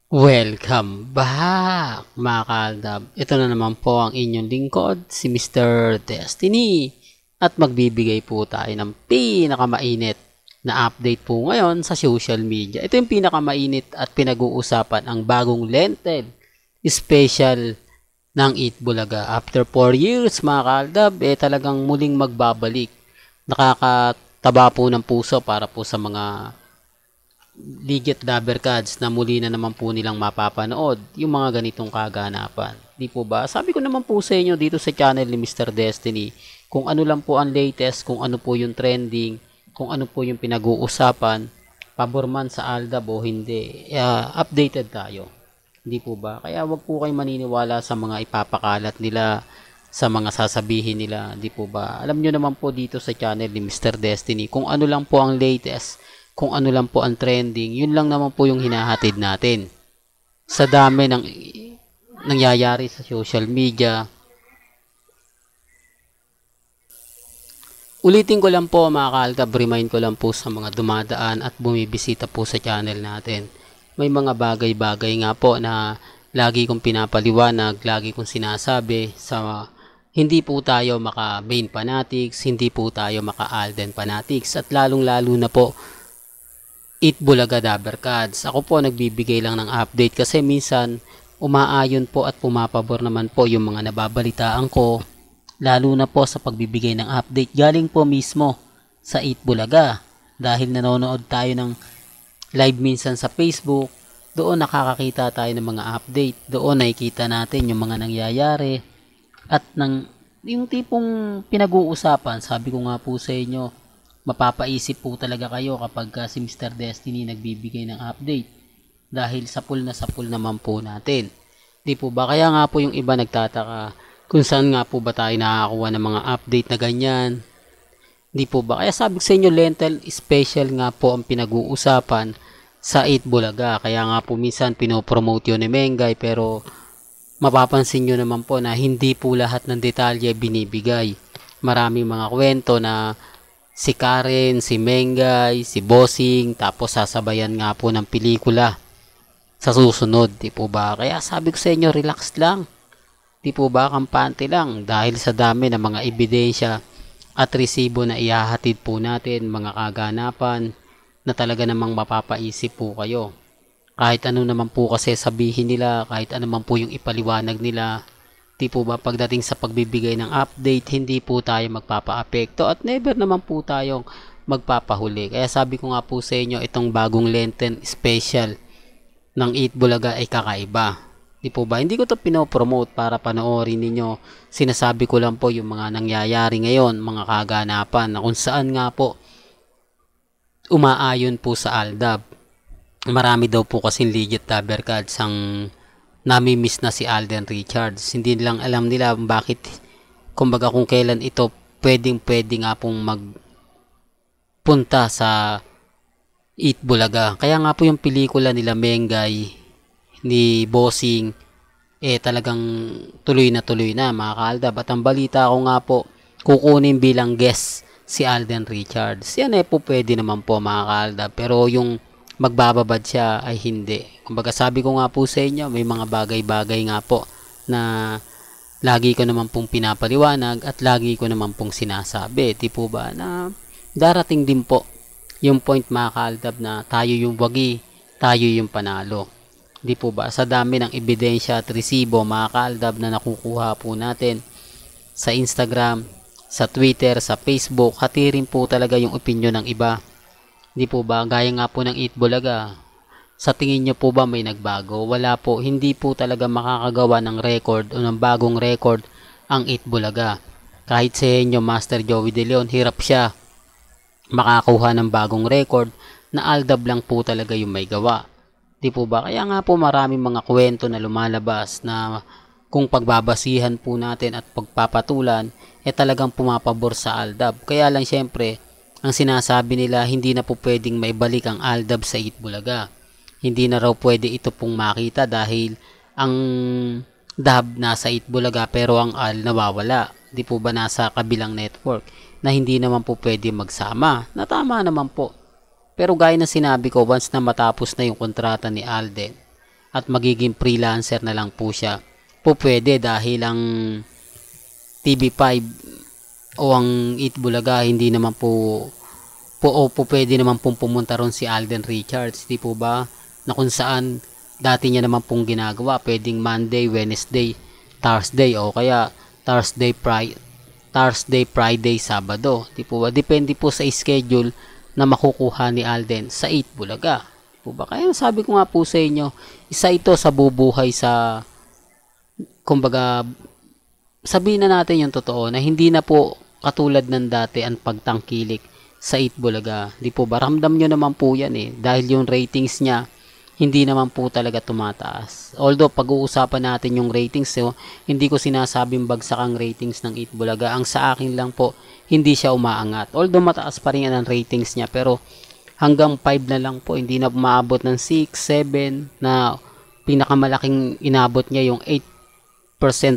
Welcome back mga kaaldab. Ito na naman po ang inyong lingkod, si Mr. Destiny. At magbibigay po tayo ng pinakamainit na update po ngayon sa social media. Ito yung pinakamainit at pinag-uusapan ang bagong lentil special ng Eat Bulaga. After 4 years mga kaaldab, talagang muling magbabalik. Nakakataba po ng puso para po sa mga Legit Dabber Cards na muli na naman po nilang mapapanood yung mga ganitong kaganapan. Di po ba? Sabi ko naman po sa inyo dito sa channel ni Mr. Destiny kung ano lang po ang latest, kung ano po yung trending, kung ano po yung pinag-uusapan, pabor man sa Aldab o hindi, updated tayo. Hindi po ba? Kaya wag po kayo maniniwala sa mga ipapakalat nila, sa mga sasabihin nila, di po ba? Alam nyo naman po dito sa channel ni Mr. Destiny kung ano lang po ang latest, kung ano lang po ang trending, yun lang naman po yung hinahatid natin. Sa dami ng nangyayari sa social media, ulitin ko lang po mga kaaltab, remind ko lang po sa mga dumadaan at bumibisita po sa channel natin. May mga bagay-bagay nga po na lagi kong pinapaliwanag, lagi kong sinasabi sa hindi po tayo maka main fanatics, hindi po tayo maka Alden fanatics, at lalong-lalo na po Eat Bulaga Dabber Cards. Ako po nagbibigay lang ng update kasi minsan umaayon po at pumapabor naman po yung mga nababalitaan ko, lalo na po sa pagbibigay ng update galing po mismo sa Eat Bulaga. Dahil nanonood tayo ng live minsan sa Facebook, doon nakakakita tayo ng mga update, doon nakikita natin yung mga nangyayari at yung tipong pinag-uusapan. Sabi ko nga po sa inyo, mapapaisip po talaga kayo kapag si Mr. Destiny nagbibigay ng update dahil sapul naman po natin. Di po ba? Kaya nga po yung iba nagtataka kung saan nga po ba tayo nakakakuha ng mga update na ganyan. Di po ba? Kaya sabi ko sa inyo, lentil special nga po ang pinag-uusapan sa Eat Bulaga. Kaya nga po minsan pinopromote yun ni Mengay, pero mapapansin nyo naman po na hindi po lahat ng detalye binibigay. Maraming mga kwento na si Karen, si Mengay, si Bossing, tapos sasabayan nga po ng pelikula sa susunod, di po ba? Kaya sabi ko sa inyo, relax lang. Di po ba? Kampante lang dahil sa dami ng mga ebidensya at resibo na ihahatid po natin, mga kaganapan na talaga namang mapapaisip po kayo. Kahit ano naman po kasi sabihin nila, kahit ano naman po yung ipaliwanag nila, di po ba pagdating sa pagbibigay ng update, hindi po tayo magpapa-apekto at never naman po tayong magpapahuli. Kaya sabi ko nga po sa inyo, itong bagong Lenten special ng Eat Bulaga ay kakaiba. Di po ba? Hindi ko to pinopromote para panoorin ninyo. Sinasabi ko lang po yung mga nangyayari ngayon, mga kaganapan na kung saan nga po umaayon po sa Aldab. Marami daw po kasing legit Dabber Cards ang nami-miss na si Alden Richards. Hindi lang alam nila bakit, kumbaga kung kailan ito pwede nga pong magpunta sa Eat Bulaga. Kaya nga po yung pelikula nila Mengay, ni Bossing, talagang tuloy na mga kaaldab. At ang balita ko nga po, kukunin bilang guest si Alden Richards. Yan po pwede naman po mga kaaldab. Pero yung magbababad siya ay hindi. Kumbaga sabi ko nga po sa inyo, may mga bagay-bagay nga po na lagi ko naman pong pinapaliwanag at lagi ko naman pong sinasabi. Di po ba na darating din po yung point mga kaaldab na tayo yung wagi, tayo yung panalo. Di po ba? Sa dami ng ebidensya at resibo mga kaaldab na nakukuha po natin sa Instagram, sa Twitter, sa Facebook, hati rin po talaga yung opinion ng iba. Di po ba? Gaya nga po ng Eat Bulaga. Sa tingin nyo po ba may nagbago? Wala po. Hindi po talaga makakagawa ng record o ng bagong record ang Eat Bulaga. Kahit sa inyo, Master Joey De Leon, hirap siya makakuha ng bagong record na Aldab lang po talaga yung may gawa. Di po ba? Kaya nga po maraming mga kwento na lumalabas na kung pagbabasihan po natin at pagpapatulan, talagang pumapabor sa Aldab. Kaya lang syempre, ang sinasabi nila, hindi na po pwedeng maibalik ang Aldab sa Eat Bulaga. Hindi na raw pwede ito pong makita dahil ang Dab nasa Eat Bulaga pero ang Al nawawala. Di po ba nasa kabilang network na hindi naman po pwede magsama? Na tama naman po. Pero gaya na sinabi ko, once na matapos na yung kontrata ni Alden, at magiging freelancer na lang po siya. Po pwede dahil ang TV5 o ang Eat Bulaga hindi naman po pwede naman pong pumunta ron si Alden Richards, di po ba? Na kung saan dati niya naman pong ginagawa, pwedeng Monday, Wednesday, Thursday o kaya Thursday, Friday, Sabado. Di po ba? Depende po sa schedule na makukuha ni Alden sa Eat Bulaga. Di po ba? Kaya sabi ko nga po sa inyo, isa ito sa bubuhay sa, kumbaga, sabihin na natin yung totoo na hindi na po katulad ng dati ang pagtangkilik sa Eat Bulaga. Di po ba? Ramdam nyo naman po yan dahil yung ratings niya hindi naman po talaga tumataas. Although pag-uusapan natin yung ratings, hindi ko sinasabing bagsak ang ratings ng Eat Bulaga. Ang sa akin lang po, hindi siya umaangat. Although mataas pa rin ang ratings niya, pero hanggang 5 na lang po, hindi na maabot ng 6, 7 na pinakamalaking inabot niya yung 8%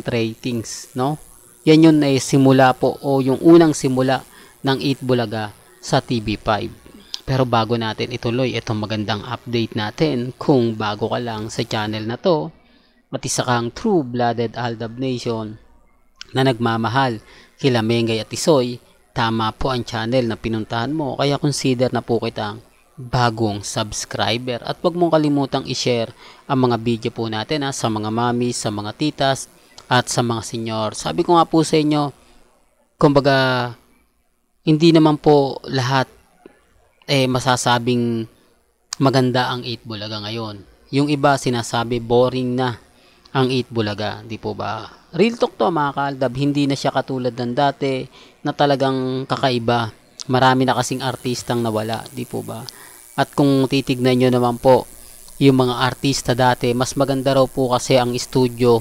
ratings, no? Yan yun ay simula po o yung unang simula ng Eat Bulaga sa TV5. Pero bago natin ituloy itong magandang update natin, kung bago ka lang sa channel na to at isa kang true-blooded Aldab Nation na nagmamahal kila Mengay at Isoy, tama po ang channel na pinuntahan mo, kaya consider na po kitang bagong subscriber at huwag mong kalimutang i-share ang mga video po natin sa mga mami, sa mga titas at sa mga senior. Sabi ko nga po sa inyo, kumbaga hindi naman po lahat masasabing maganda ang Eat Bulaga ngayon. Yung iba sinasabi boring na ang Eat Bulaga, di po ba? Real talk to mga kaaldab, hindi na siya katulad ng dati na talagang kakaiba. Marami na kasing artistang nawala, di po ba? At kung titignan nyo naman po yung mga artista dati, mas maganda raw po kasi ang studio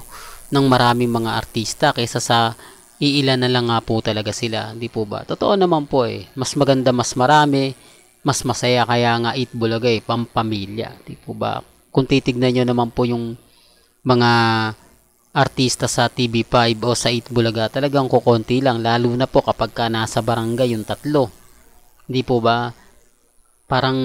ng maraming mga artista kaysa sa iilan na lang nga po talaga sila, di po ba? Totoo naman po mas maganda, mas marami, mas masaya, kaya nga Eat Bulaga pampamilya, di po ba? Kung titignan nyo naman po yung mga artista sa TV5 o sa Eat Bulaga, talagang kukonti lang, lalo na po kapag ka nasa barangay yung tatlo, di po ba? Parang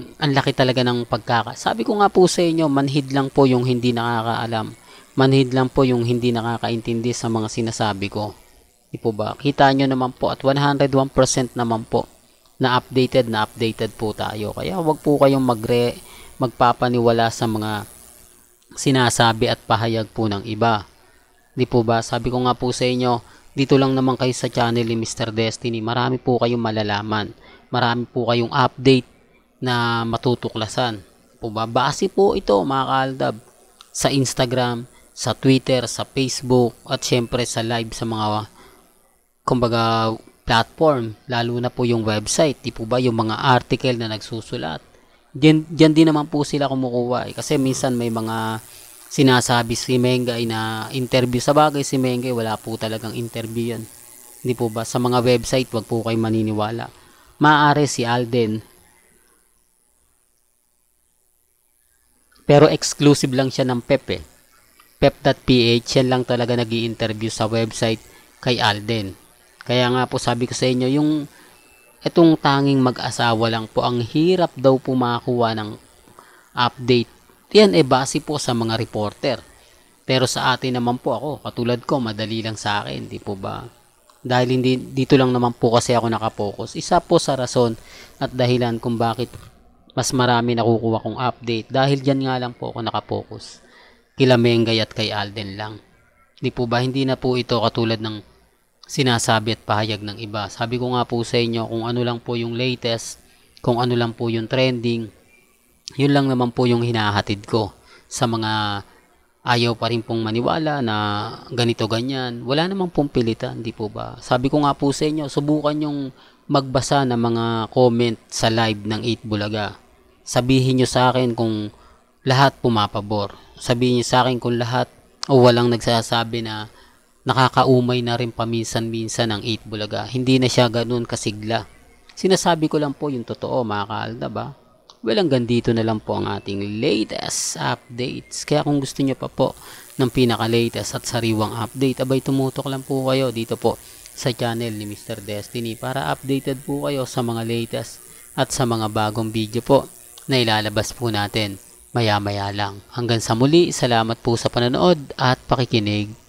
ang laki talaga ng sabi ko nga po sa inyo, manhid lang po yung hindi nakakaalam, manhid lang po yung hindi nakakaintindi sa mga sinasabi ko, di po ba? Kita nyo naman po at 101% naman po na updated po tayo. Kaya wag po kayong magpapaniwala sa mga sinasabi at pahayag po ng iba. Di po ba? Sabi ko nga po sa inyo, dito lang naman kayo sa channel ni Mr. Destiny. Marami po kayong malalaman. Marami po kayong update na matutuklasan. Po ba? Base po ito mga kaaldab sa Instagram, sa Twitter, sa Facebook at syempre sa live sa mga kumbaga platform, lalo na po yung website, di po ba, yung mga article na nagsusulat. Diyan din naman po sila kumukuha kasi minsan may mga sinasabi si Mengay na interview. Sa bagay si Mengay, wala po talagang interview yan. Di po ba? Sa mga website, wag po kayo maniniwala. Maaari si Alden. Pero exclusive lang siya ng PEP Pep.ph, yan lang talaga nag-i-interview sa website kay Alden. Kaya nga po sabi ko sa inyo, yung itong tanging mag-asawa lang po, ang hirap daw po makakuha ng update. Yan base po sa mga reporter. Pero sa atin naman po ako, katulad ko, madali lang sa akin, di po ba? Dahil dito lang naman po kasi ako nakapokus. Isa po sa rason at dahilan kung bakit mas marami nakukuha kong update. Dahil dyan nga lang po ako nakapokus. Kila Mengay at kay Alden lang. Di po ba? Hindi na po ito katulad ng sinasabi at pahayag ng iba. Sabi ko nga po sa inyo, kung ano lang po yung latest, kung ano lang po yung trending, yun lang naman po yung hinahatid ko sa mga ayaw pa rin pong maniwala na ganito ganyan. Wala namang pong pilitan, di po ba? Sabi ko nga po sa inyo, subukan yung magbasa ng mga comment sa live ng Eat Bulaga. Sabihin nyo sa akin kung lahat pumapabor. Sabihin nyo sa akin kung lahat o walang nagsasabi na nakakaumay na rin paminsan-minsan ang Eat Bulaga. Hindi na siya ganun kasigla. Sinasabi ko lang po yung totoo mga kaalda ba? Well, hanggang dito na lang po ang ating latest updates. Kaya kung gusto nyo pa po ng pinaka-latest at sariwang update, abay tumutok lang po kayo dito po sa channel ni Mr. Destiny para updated po kayo sa mga latest at sa mga bagong video po na ilalabas po natin maya-maya lang. Hanggang sa muli, salamat po sa panonood at pakikinig.